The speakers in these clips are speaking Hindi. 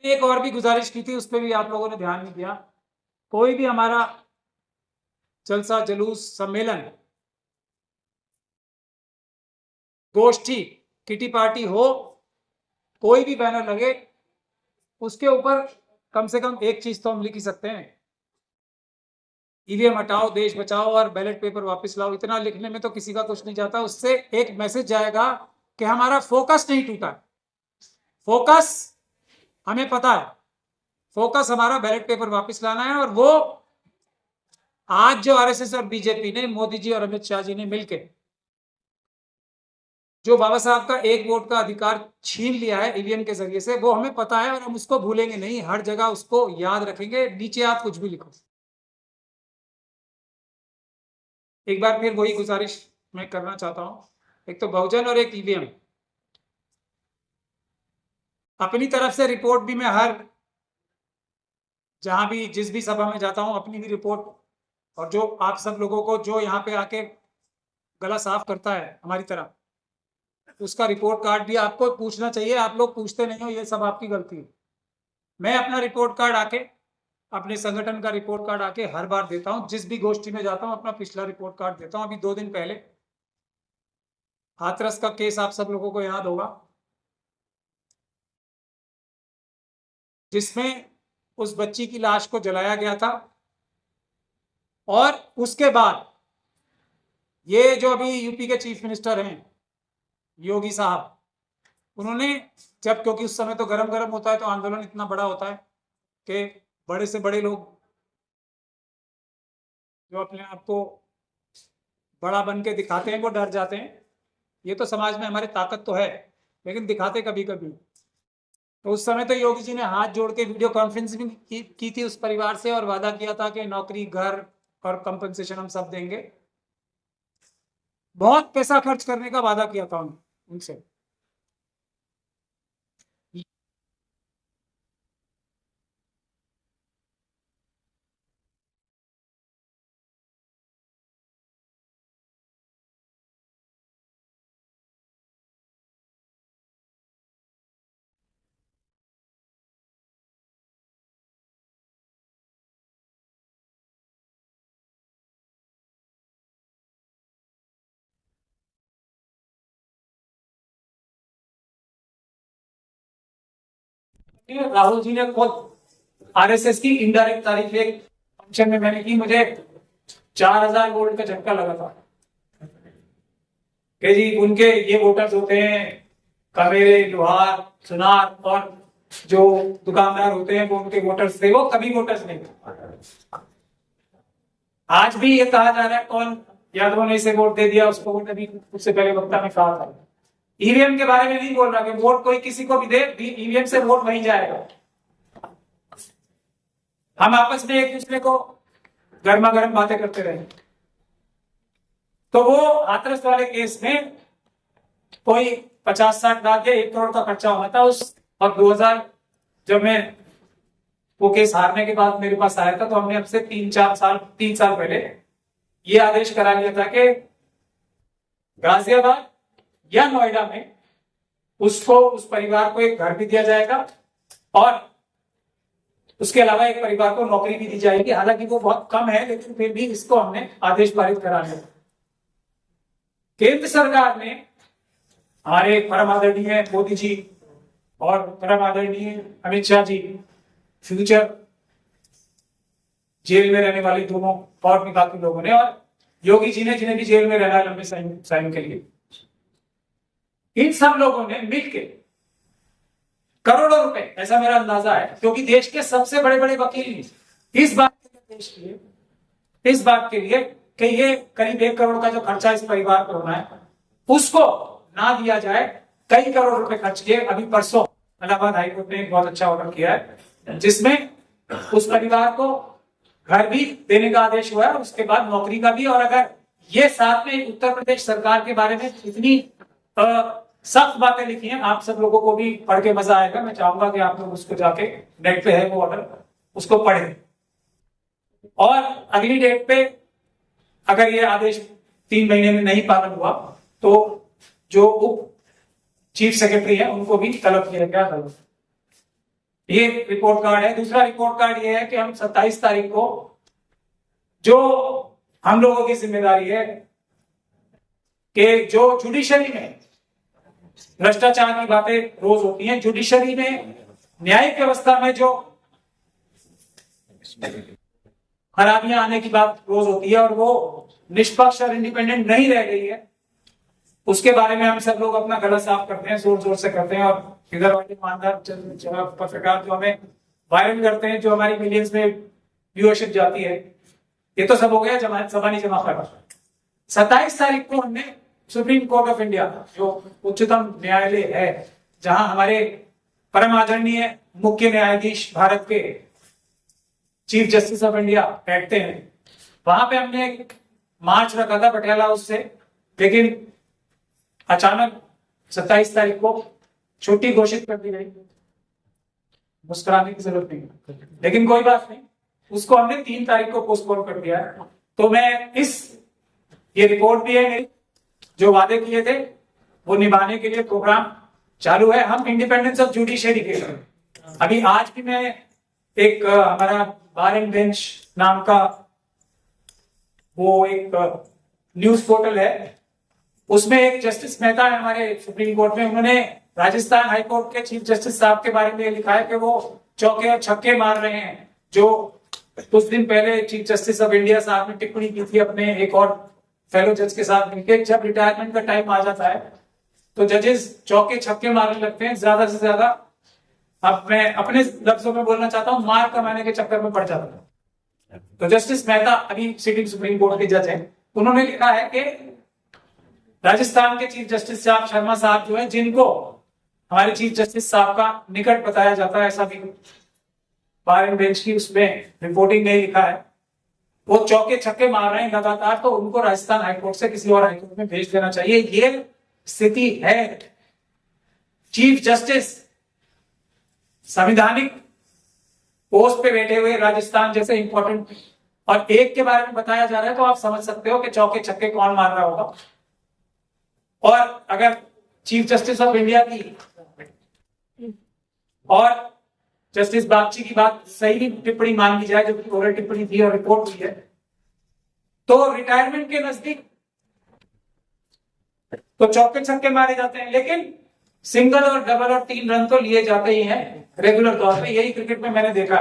एक और भी गुजारिश की थी, उस पर भी आप लोगों ने ध्यान नहीं दिया। कोई भी हमारा जलसा जुलूस सम्मेलन गोष्ठी किटी पार्टी हो, कोई भी बैनर लगे उसके ऊपर कम से कम एक चीज तो हम लिख ही सकते हैं, ईवीएम हटाओ, देश बचाओ और बैलेट पेपर वापस लाओ। इतना लिखने में तो किसी का कुछ नहीं जाता। उससे एक मैसेज जाएगा कि हमारा फोकस नहीं टूटा। फोकस हमें पता है, फोकस हमारा बैलेट पेपर वापस लाना है। और वो आज जो आरएसएस और बीजेपी ने, मोदी जी और अमित शाह जी ने मिलकर जो बाबा साहब का एक वोट का अधिकार छीन लिया है ईवीएम के जरिए से, वो हमें पता है और हम उसको भूलेंगे नहीं। हर जगह उसको याद रखेंगे। नीचे आप कुछ भी लिखो। एक बार फिर वही गुजारिश मैं करना चाहता हूं, एक तो बहुजन और एक ईवीएम। अपनी तरफ से रिपोर्ट भी मैं हर जहां भी जिस भी सभा में जाता हूं अपनी भी रिपोर्ट, और जो आप सब लोगों को जो यहाँ पे आके गला साफ करता है हमारी तरह, उसका रिपोर्ट कार्ड भी आपको पूछना चाहिए। आप लोग पूछते नहीं हो, ये सब आपकी गलती है। मैं अपना रिपोर्ट कार्ड आके, अपने संगठन का रिपोर्ट कार्ड आके हर बार देता हूं। जिस भी गोष्ठी में जाता हूं अपना पिछला रिपोर्ट कार्ड देता हूं। अभी 2 दिन पहले हाथरस का केस आप सब लोगों को याद होगा, जिसमें उस बच्ची की लाश को जलाया गया था। और उसके बाद ये जो अभी यूपी के चीफ मिनिस्टर हैं योगी साहब, उन्होंने जब, क्योंकि उस समय तो गरम गरम होता है तो आंदोलन इतना बड़ा होता है कि बड़े से बड़े लोग जो अपने आप को बड़ा बन के दिखाते हैं वो डर जाते हैं। ये तो समाज में हमारे ताकत तो है, लेकिन दिखाते कभी कभी। तो उस समय तो योगी जी ने हाथ जोड़ के वीडियो कॉन्फ्रेंस भी की थी उस परिवार से और वादा किया था कि नौकरी, घर और कंपनसेशन हम सब देंगे। बहुत पैसा खर्च करने का वादा किया था उनसे। राहुल जी ने खुद आरएसएस की इनडायरेक्ट तारीफ एक फंक्शन में मैंने की। मुझे 4000 वोल्ट का झटका लगा था कि जी उनके ये वोटर्स होते हैं कावेरे, लोहार, सुनार, और जो दुकानदार होते हैं वो उनके वोटर्स थे। वो कभी वोटर्स नहीं थे। आज भी ये कहा जा रहा है कौन यादव ने इसे वोट दे दिया, उसको वोट अभी उससे पहले वक्ता में कहा था। ईवीएम के बारे में नहीं बोल रहा कि वोट कोई किसी को भी दे, ईवीएम से वोट वहीं जाएगा। हम आपस में एक दूसरे को गर्मा गर्म बातें करते रहे। तो वो हाथरस वाले केस में कोई 50-60 लाख या 1 करोड़ का खर्चा हुआ था उस। और 2000 जब मैं वो केस हारने के बाद मेरे पास आया था तो हमने अब से 3 साल पहले ये आदेश करा लिया था कि गाजियाबाद या नोएडा में उसको, उस परिवार को एक घर भी दिया जाएगा और उसके अलावा एक परिवार को नौकरी भी दी जाएगी। हालांकि वो बहुत कम है, लेकिन फिर भी इसको हमने आदेश पारित करा लिया। केंद्र सरकार ने हमारे परम आदरणीय मोदी जी और परम आदरणीय अमित शाह जी फ्यूचर जेल में रहने वाले दोनों और भी बाकी लोगों ने, और योगी जी ने जिन्हें भी जेल में रहना है लंबे टाइम के लिए, इन सब लोगों ने मिलकर करोड़ों रुपए, ऐसा मेरा अंदाजा है, क्योंकि देश के सबसे बड़े बड़े वकील इस बात के लिए कि ये करीब 1 करोड़ का जो खर्चा इस परिवार पर होना है उसको ना दिया जाए, कई करोड़ रुपए खर्च किए। अभी परसों इलाहाबाद हाईकोर्ट ने एक बहुत अच्छा ऑर्डर किया है जिसमें उस परिवार को घर भी देने का आदेश हुआ है, उसके बाद नौकरी का भी। और अगर ये साथ में उत्तर प्रदेश सरकार के बारे में इतनी सख्त बातें लिखी हैं, आप सब लोगों को भी पढ़ के मजा आएगा। मैं चाहूंगा कि आप लोग उसको जाके, नेट पे है वो ऑर्डर, उसको पढ़ें। और अगली डेट पे अगर ये आदेश 3 महीने में नहीं पालन हुआ तो जो उप चीफ सेक्रेटरी है उनको भी तलब किया गया है। ये रिपोर्ट कार्ड है। दूसरा रिपोर्ट कार्ड ये है कि हम 27 तारीख को, जो हम लोगों की जिम्मेदारी है कि जो जुडिशरी में भ्रष्टाचार की बातें रोज होती हैं, जुडिशरी में, न्यायिक व्यवस्था में जो खराबियां आने की बात रोज होती है और वो निष्पक्ष और इंडिपेंडेंट नहीं रह गई है, उसके बारे में हम सब लोग अपना गला साफ करते हैं, जोर जोर से करते हैं। और इधर वाले ईमानदार पत्रकार जो हमें वायरल करते हैं, जो हमारी मिलियंस में व्यूअरशिप जाती है, ये तो सब हो गया जबानी जमा कर। 27 तारीख को हमने सुप्रीम कोर्ट ऑफ इंडिया, जो उच्चतम न्यायालय है, जहां हमारे परम आदरणीय मुख्य न्यायाधीश भारत के चीफ जस्टिस ऑफ इंडिया बैठते हैं, वहां पे हमने एक मार्च रखा था पटियाला हाउस से, लेकिन अचानक 27 तारीख को छुट्टी घोषित कर दी गई। मुस्कुराने की जरूरत नहीं, लेकिन कोई बात नहीं, उसको हमने 3 तारीख को पोस्टपोन कर दिया है। तो मैं ये रिपोर्ट भी है मेरी, जो वादे किए थे वो निभाने के लिए प्रोग्राम चालू है। हम इंडिपेंडेंस ऑफ जुडिशरी के, अभी आज भी मैं एक हमारा बार एंड बेंच नाम का वो एक न्यूज पोर्टल है, उसमें एक जस्टिस मेहता है हमारे सुप्रीम कोर्ट में, उन्होंने राजस्थान हाई कोर्ट के चीफ जस्टिस साहब के बारे में लिखा है कि वो चौके और छक्के मार रहे हैं। जो कुछ दिन पहले चीफ जस्टिस ऑफ इंडिया साहब ने टिप्पणी की थी अपने एक और फेलो जज के साथ मिलकर, जब रिटायरमेंट का टाइम आ जाता है तो जजेस चौके छक्के मारने लगते हैं, ज्यादा से ज्यादा, अब मैं अपने लफ्जों में बोलना चाहता हूं, मार कमाने के चक्कर में पड़ जाता है। तो जस्टिस मेहता अभी सिटिंग सुप्रीम कोर्ट के जज हैं, उन्होंने लिखा है कि राजस्थान के चीफ जस्टिस साहब शर्मा साहब जो है, जिनको हमारे चीफ जस्टिस साहब का निकट बताया जाता है, ऐसा भी बार एंड बेंच की उसमें रिपोर्टिंग नहीं लिखा है, वो चौके छक्के मार रहे हैं लगातार, तो उनको राजस्थान हाईकोर्ट से किसी और हाईकोर्ट में भेज देना चाहिए। ये स्थिति है। चीफ जस्टिस संवैधानिक पोस्ट पे बैठे हुए राजस्थान जैसे इंपॉर्टेंट, और एक के बारे में बताया जा रहा है, तो आप समझ सकते हो कि चौके छक्के कौन मार रहा होगा। और अगर चीफ जस्टिस ऑफ इंडिया की और जस्टिस बागची की बात सही भी टिप्पणी मान ली जाए, जो कि ओरल टिप्पणी थी और रिपोर्ट हुई है, तो रिटायरमेंट के नजदीक तो चौके छक्के मारे जाते हैं, लेकिन सिंगल और डबल और 3 रन तो लिए जाते ही हैं रेगुलर तौर पे। यही क्रिकेट में मैंने देखा।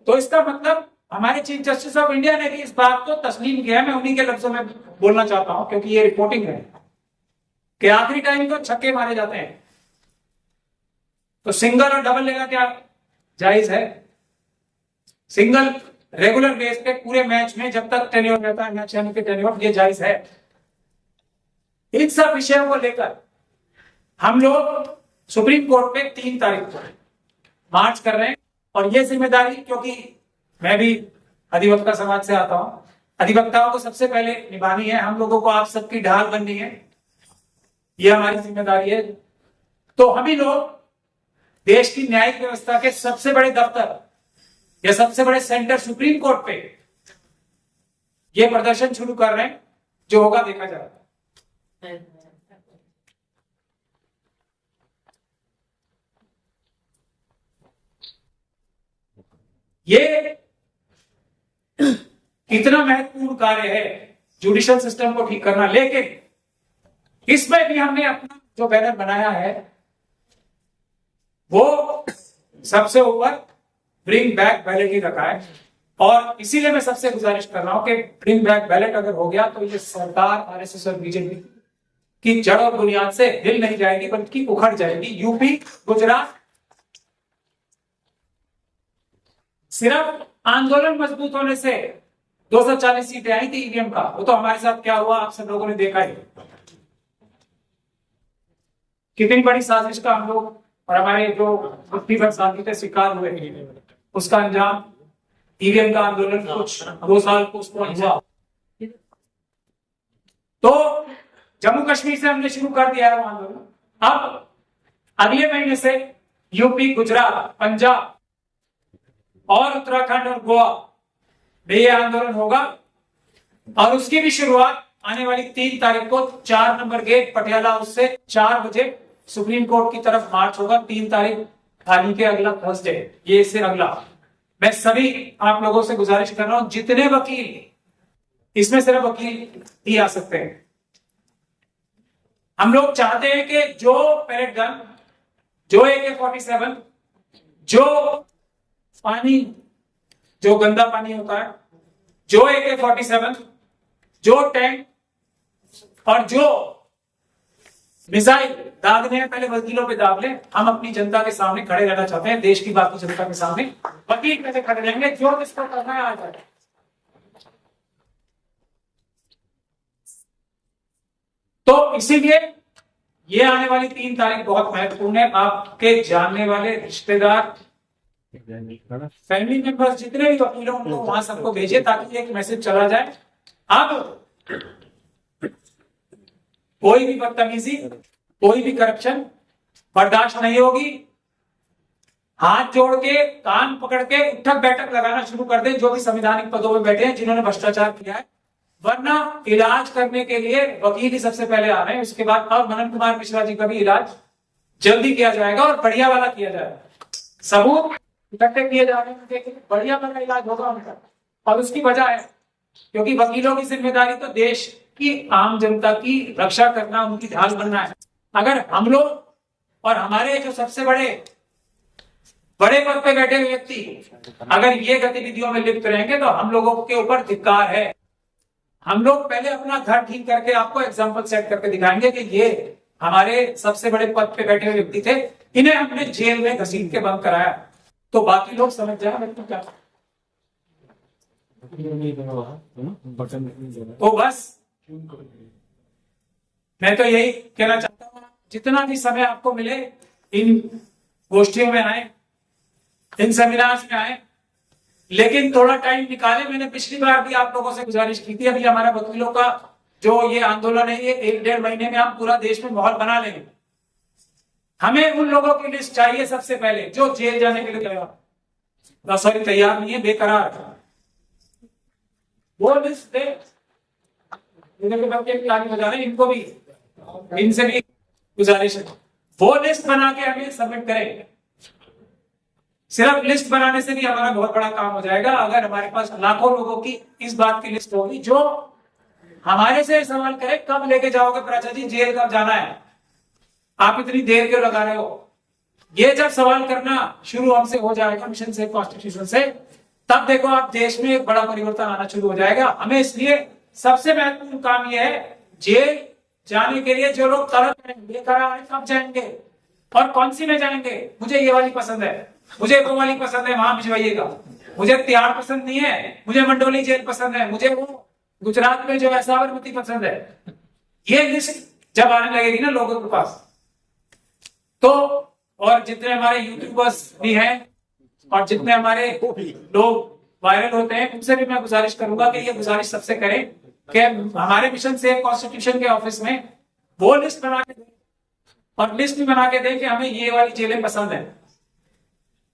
तो इसका मतलब हमारे चीफ जस्टिस ऑफ इंडिया ने भी इस बात को तस्लीम किया है। मैं उन्हीं के लफ्जों में बोलना चाहता हूं, क्योंकि ये रिपोर्टिंग है कि आखिरी टाइम तो छक्के मारे जाते हैं, तो सिंगल और डबल लेना क्या जायज है? सिंगल रेगुलर बेस पे पूरे मैच में जब तक टेन्योर रहता है, मैच यानी कि टेन्योर, ये जायज है। इन सब विषयों को लेकर हम लोग सुप्रीम कोर्ट पे 3 तारीख को मार्च कर रहे हैं, और ये जिम्मेदारी, क्योंकि मैं भी अधिवक्ता समाज से आता हूं, अधिवक्ताओं को सबसे पहले निभानी है। हम लोगों को आप सबकी ढाल बननी है, ये हमारी जिम्मेदारी है। तो हम ही लोग देश की न्यायिक व्यवस्था के सबसे बड़े दफ्तर या सबसे बड़े सेंटर सुप्रीम कोर्ट पे ये प्रदर्शन शुरू कर रहे हैं, जो होगा देखा जाएगा। ये कितना महत्वपूर्ण कार्य है जुडिशियल सिस्टम को ठीक करना, लेकिन इसमें भी हमने अपना जो बैनर बनाया है वो सबसे ऊपर ब्रिंग बैक बैलेट ही रखा है। और इसीलिए मैं सबसे गुजारिश कर रहा हूं कि ब्रिंग बैक बैलेट अगर हो गया तो ये सरकार, आरएसएस और बीजेपी की जड़ और बुनियाद से हिल नहीं जाएगी, बल्कि उखड़ जाएगी। यूपी, गुजरात, सिर्फ आंदोलन मजबूत होने से 240 सीटें आई थी ईवीएम का, वो तो हमारे साथ क्या हुआ आप सब लोगों ने देखा ही। कितनी बड़ी साजिश का हम लोग और हमारे जो मुट्ठी भर साथी थे शिकार हुए, उसका अंजाम ईवीएम का आंदोलन कुछ 2 साल पोस्टपोन हुआ। तो जम्मू कश्मीर से हमने शुरू कर दिया है वो आंदोलन। अब अगले महीने से यूपी, गुजरात, पंजाब और उत्तराखंड और गोवा में ये आंदोलन होगा, और उसकी भी शुरुआत आने वाली 3 तारीख को 4 नंबर गेट पटियाला हाउस से 4 बजे सुप्रीम कोर्ट की तरफ मार्च होगा 3 तारीख यानी के अगला थर्सडे, ये इससे अगला। मैं सभी आप लोगों से गुजारिश कर रहा हूं, जितने वकील, इसमें सिर्फ वकील ही आ सकते हैं। हम लोग चाहते हैं कि जो पैलेट गन, जो AK-47, जो पानी, जो गंदा पानी होता है, जो AK-47, जो टैंक और जो मिसाइल दागने हैं, पहले वकीलों पे दाग लें। हम अपनी जनता के सामने खड़े रहना चाहते हैं, देश की बाकी जनता के सामने वकील कैसे खड़े रहेंगे, जो जिसको करना है आ जाए। तो इसीलिए ये आने वाली 3 तारीख बहुत महत्वपूर्ण है। आपके जानने वाले रिश्तेदार, फैमिली मेंबर्स जितने भी वकील हों उनको वहां सबको भेजे, ताकि एक मैसेज चला जाए। अब कोई भी बदतमीजी, कोई भी करप्शन बर्दाश्त नहीं होगी। हाथ जोड़ के, कान पकड़ के उठक बैठक लगाना शुरू कर दें जो भी संवैधानिक पदों में बैठे हैं, जिन्होंने भ्रष्टाचार किया है। वरना इलाज करने के लिए वकील ही सबसे पहले आ रहे हैं, उसके बाद और मनन कुमार मिश्रा जी का भी इलाज जल्दी किया जाएगा और बढ़िया वाला किया जाएगा। सबूत इकट्ठे किए जा रहे हैं, बढ़िया वाला इलाज होगा उनका। और उसकी वजह है क्योंकि वकीलों की जिम्मेदारी तो देश की आम जनता की रक्षा करना, उनकी ढाल बनना है। अगर हम लोग और हमारे जो सबसे बड़े पद पे बैठे हुए व्यक्ति अगर ये गतिविधियों में लिप्त रहेंगे तो हम लोगों के ऊपर धिक्कार है। हम लोग पहले अपना घर ठीक करके आपको एग्जाम्पल सेट करके दिखाएंगे कि ये हमारे सबसे बड़े पद पे बैठे हुए व्यक्ति थे, इन्हें हमने जेल में घसीट के बंद कराया, तो बाकी लोग समझ जाए मेरे को क्या। तो बस मैं तो यही कहना चाहता हूँ, जितना भी समय आपको मिले इन गोष्ठियों में आए, इन सेमिनार्स में आए, लेकिन थोड़ा टाइम निकाले। मैंने पिछली बार भी आप लोगों से गुजारिश की थी, अभी हमारा वकीलों का जो ये आंदोलन है, ये 1-1.5 महीने में हम पूरा देश में माहौल बना लेंगे। हमें उन लोगों की लिस्ट चाहिए सबसे पहले जो जेल जाने के लिए तैयार नहीं है, बेकरार। वो लिस्ट दे, इनको भी, इनसे भी गुजारिश है, वो लिस्ट बना के हमें सबमिट करें। सिर्फ लिस्ट बनाने से भी हमारा बहुत बड़ा काम हो जाएगा। अगर हमारे पास लाखों लोगों की इस बात की लिस्ट होगी जो हमारे से सवाल करे, कब लेके जाओगे प्राचा जी, जेल कब जाना है, आप इतनी देर क्यों लगा रहे हो, ये जब सवाल करना शुरू हमसे हो जाएगा, मिशन से, कॉन्स्टिट्यूशन से, तब देखो आप देश में एक बड़ा परिवर्तन आना शुरू हो जाएगा। हमें इसलिए सबसे महत्वपूर्ण काम यह है, जेल जाने के लिए जो लोग तड़प रहे हैं, कब जाएंगे और कौन सी में जाएंगे। मुझे ये वाली पसंद है, मुझे वो वाली पसंद है, वहां भिजवाइएगा। मुझे तिहाड़ पसंद नहीं है, मुझे मंडोली जेल पसंद है, मुझे वो गुजरात में जो है साबरमती पसंद है। ये लिस्ट जब आने लगेगी ना लोगों के पास, तो और जितने हमारे यूट्यूबर्स भी हैं और जितने हमारे लोग वायरल होते हैं, उनसे भी मैं गुजारिश करूंगा कि ये गुजारिश सबसे करें कि हमारे मिशन से कॉन्स्टिट्यूशन के ऑफिस में वो लिस्ट बना के दें, और लिस्ट भी बना के दें कि हमें ये वाली जेलें पसंद है।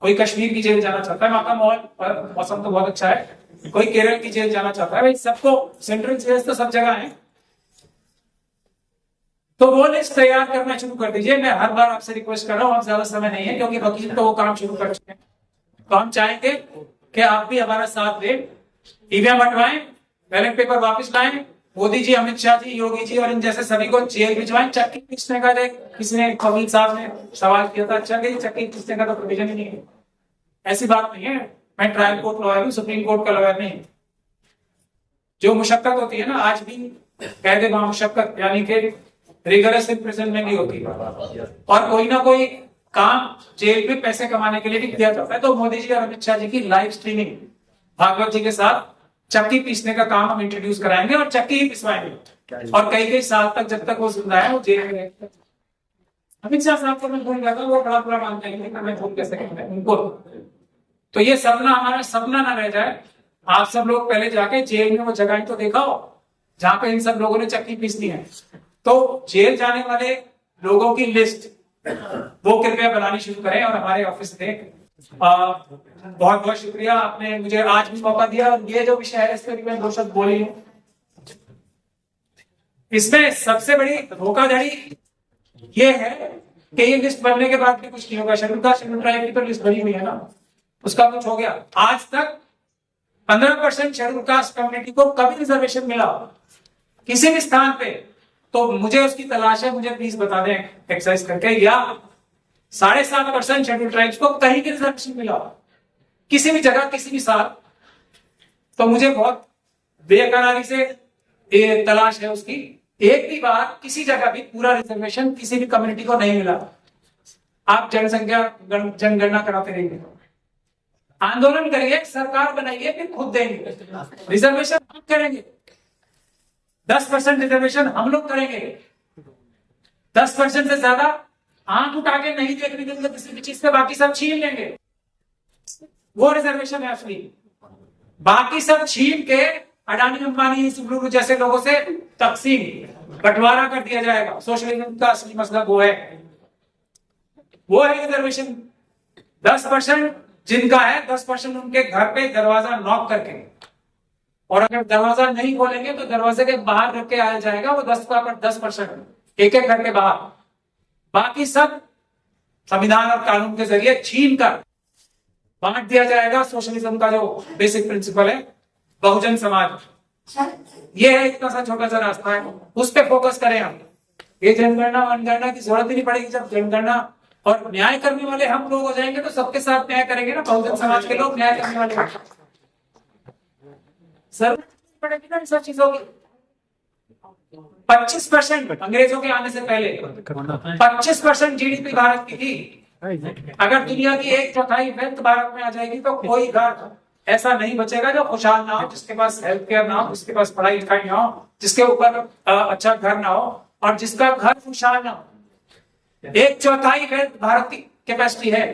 कोई कश्मीर की जेल जाना चाहता है, वहां का माहौल, मौसम तो बहुत अच्छा है। कोई केरल की जेल जाना चाहता है, भाई सबको सेंट्रल जेल तो सब जगह है, तो वो लिस्ट तैयार करना शुरू कर दीजिए। मैं हर बार आपसे रिक्वेस्ट कर रहा हूँ, अब ज्यादा समय नहीं है क्योंकि वकील तो वो काम शुरू कर चुके हैं। तो हम चाहेंगे कि आप भी हमारा साथ दें, ईवीएम हटवाएं, बैलेट पेपर वापस लाएं, मोदी जी, अमित शाह जी, योगी जी और इन जैसे सभी को जेल भिजवाएं। चक्की पीसने का किसी ने, वकील साहब ने सवाल किया था, अच्छा कि चक्की पीसने का तो प्रोविजन ही नहीं है। ऐसी बात नहीं है, मैं ट्रायल कोर्ट लॉयर हूं, सुप्रीम कोर्ट का लॉयर नहीं। जो मुशक्कत होती है ना, आज भी कह दे मुशक्कत, यानी कि रिगरस इम्प्रिजनमेंट नहीं होती, और कोई ना कोई काम जेल में पैसे कमाने के लिए भी किया जाता है। तो मोदी जी और अमित शाह जी की लाइव स्ट्रीमिंग भागवत जी के साथ चक्की पीसने का काम हम इंट्रोड्यूस कराएंगे और चक्की ही पिसवाएंगे, और कई साल तक, जब तक वो जिंदा है, वो जेल में रहेगा। अमित शाह साहब को मैं भूल गया था, वो बड़ा बुरा मानते हैं, मैं भूल कैसे कहता है उनको। तो ये सपना हमारा सपना ना रह जाए। आप सब लोग पहले जाके जेल में वो जगह तो दिखाओ जहां पे इन सब लोगों ने चक्की पीसनी है। तो जेल जाने वाले लोगों की लिस्ट वो कृपया बनानी शुरू करें और हमारे ऑफिस में। बहुत बहुत शुक्रिया, आपने मुझे आज भी मौका दिया। ये जो विषय है, इस पर मैं 2 शब्द बोली हूँ। इसमें सबसे बड़ी धोखाधड़ी ये है कि ये लिस्ट बनने के बाद भी कुछ नहीं होगा। शेड्यूल कास्ट शेड्यूल ट्राइब की तो लिस्ट बनी हुई है ना, उसका कुछ हो गया। आज तक 15% शेड्यूल कास्ट कम्युनिटी को कभी रिजर्वेशन मिला किसी भी स्थान पे, तो मुझे उसकी तलाश है, मुझे प्लीज बता दें एक्सरसाइज करके। या 7.5% शेड्यूल ट्राइब्स को कहीं की रिजर्वेशन मिला किसी भी जगह किसी भी साल, तो मुझे बहुत बेकरारी से ये तलाश है उसकी। एक भी बार किसी जगह भी पूरा रिजर्वेशन किसी भी कम्युनिटी को नहीं मिला। आप जनसंख्या जनगणना कराते रहिए, आंदोलन करिए, सरकार बनाइए, फिर खुद देंगे रिजर्वेशन। हम करेंगे 10% रिजर्वेशन, हम लोग करेंगे 10% से ज्यादा आंख उठा के नहीं देखने देंगे किसी भी चीज पे, बाकी सब छीन लेंगे। वो रिजर्वेशन है असली। बाकी सब छीन के अडानी अंबानी सुब्रू जैसे लोगों से तकसीम बंटवारा कर दिया जाएगा। सोशलिज्म का असली मसला वो है रिजर्वेशन। 10% जिनका है, 10% उनके घर पे दरवाजा नॉक करके, और अगर दरवाजा नहीं खोलेंगे तो दरवाजे के बाहर रख के आया जाएगा वो 10% एक एक घर के बाहर। बाकी सब संविधान और कानून के जरिए छीन कर बांट दिया जाएगा। सोशलिज्म का जो बेसिक प्रिंसिपल है, बहुजन समाज, ये है इतना सा छोटा सा रास्ता है, उस पर फोकस करें हम। ये जनगणना वनगणना की जरूरत ही नहीं पड़ेगी। जब जनगणना और न्याय करने वाले हम लोग हो जाएंगे तो सबके साथ न्याय करेंगे ना, बहुजन समाज के लोग न्याय करने वाले। सर पड़ेगी ना सब चीजों की। 25% अंग्रेजों के आने से पहले 25% जीडीपी भारत की थी। अगर दुनिया की 1/4 वेल्थ भारत में आ जाएगी तो कोई घर ऐसा नहीं बचेगा जो खुशहाल ना हो, जिसके पास हेल्थ केयर ना हो, जिसके पास पढ़ाई लिखाई ना हो, जिसके ऊपर अच्छा घर ना हो, और जिसका घर खुशहाल ना हो। 1/4 वेल्थ भारत की कैपेसिटी है।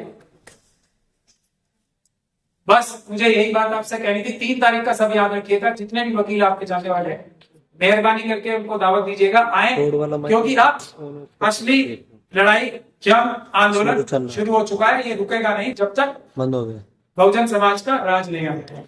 बस मुझे यही बात आपसे कहनी थी। 3 तारीख का सब याद रखिएगा, जितने भी वकील आपके जाने वाले हैं, मेहरबानी करके उनको दावत दीजिएगा आए, क्योंकि अब असली लड़ाई जंग आंदोलन शुरू हो चुका है। ये रुकेगा नहीं जब तक बंद हो गया बहुजन समाज का राज नहीं आता।